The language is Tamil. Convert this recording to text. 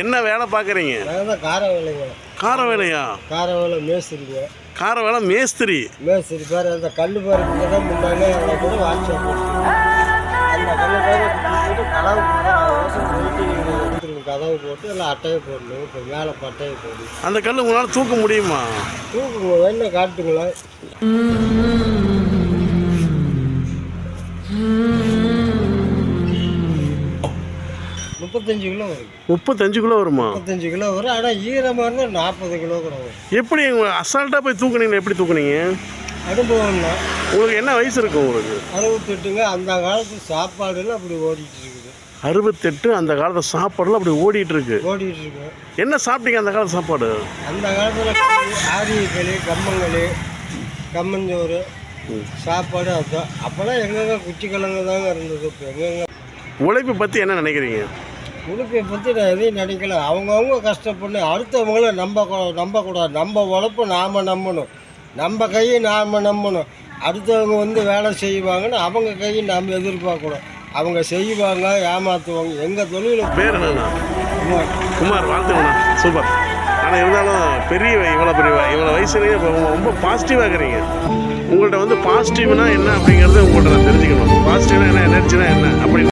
என்ன வேலை பார்க்குறீங்க? கார வேலைங்க. கார வேலையா? கார வேலை மேஸ்திரிங்க. கார வேலை மேஸ்திரி. மேஸ்திரி பேர் அந்த கல் பாருக்கு தான் முன்னாடி அவங்கள கூட வாட்ஸ்அப் அந்த கல் பாரு கதவு எடுத்துருங்க. கதவு போட்டு எல்லாம் அட்டையை போடணும். இப்போ மேலே பட்டையை போடணும். அந்த கல் உங்களால் தூக்க முடியுமா? தூக்குங்க வேணா காட்டுங்களா? 35 கிலோ வரும். 35 கிலோ வருமா? 35 கிலோ வரும். ஆனால் ஈரமாக இருந்தால் 40 கிலோ கூட வரும். எப்படி அசால்ட்டாக போய் தூக்குனீங்க? எப்படி தூக்குனீங்க? அனுபவம்னா. உங்களுக்கு என்ன வயசு இருக்கும்? உங்களுக்கு 68ங்க. அந்த காலத்து சாப்பாடுலாம் அப்படி ஓடிட்டு இருக்குது. 68. அந்த காலத்து சாப்பாடுலாம் அப்படி ஓடிட்டு இருக்கு. என்ன சாப்பிட்டீங்க அந்த காலத்து சாப்பாடு? அந்த காலத்தில் ஆரிய களி, கம்மங்களி, கம்மஞ்சோறு சாப்பாடு. அதுதான் அப்போல்லாம் எங்கெங்க குச்சி கிழங்கு தாங்க இருந்தது. இப்போ எங்கெங்க உழைப்பை பற்றி என்ன நினைக்கிறீங்க? உழைப்பை பற்றி நான் எதையும் நினைக்கல. அவங்கவுங்க கஷ்டப்பட்டு அடுத்தவங்கள நம்பக்கூடாது. நம்ம உழைப்பை நாம் நம்பணும். நம்ம கையை நாம் நம்பணும். அடுத்தவங்க வந்து வேலை செய்வாங்கன்னு அவங்க கையை நாம் எதிர்பார்க்கணும். அவங்க செய்வாங்க, ஏமாற்றுவாங்க. எங்கள் தொழில் பேர் என்னண்ணா? குமார். குமார், வாழ்த்துங்கண்ணா. சூப்பர். ஆனால் இருந்தாலும் இவ்வளோ வயசுலேயே ரொம்ப பாசிட்டிவாக இருக்கிறீங்க. உங்கள்கிட்ட வந்து பாசிட்டிவ்னா என்ன அப்படிங்கிறது உங்கள்கிட்ட நான் தெரிஞ்சுக்கணும். பாசிட்டிவ்னா என்ன, எனர்ஜினா என்ன அப்படின்னு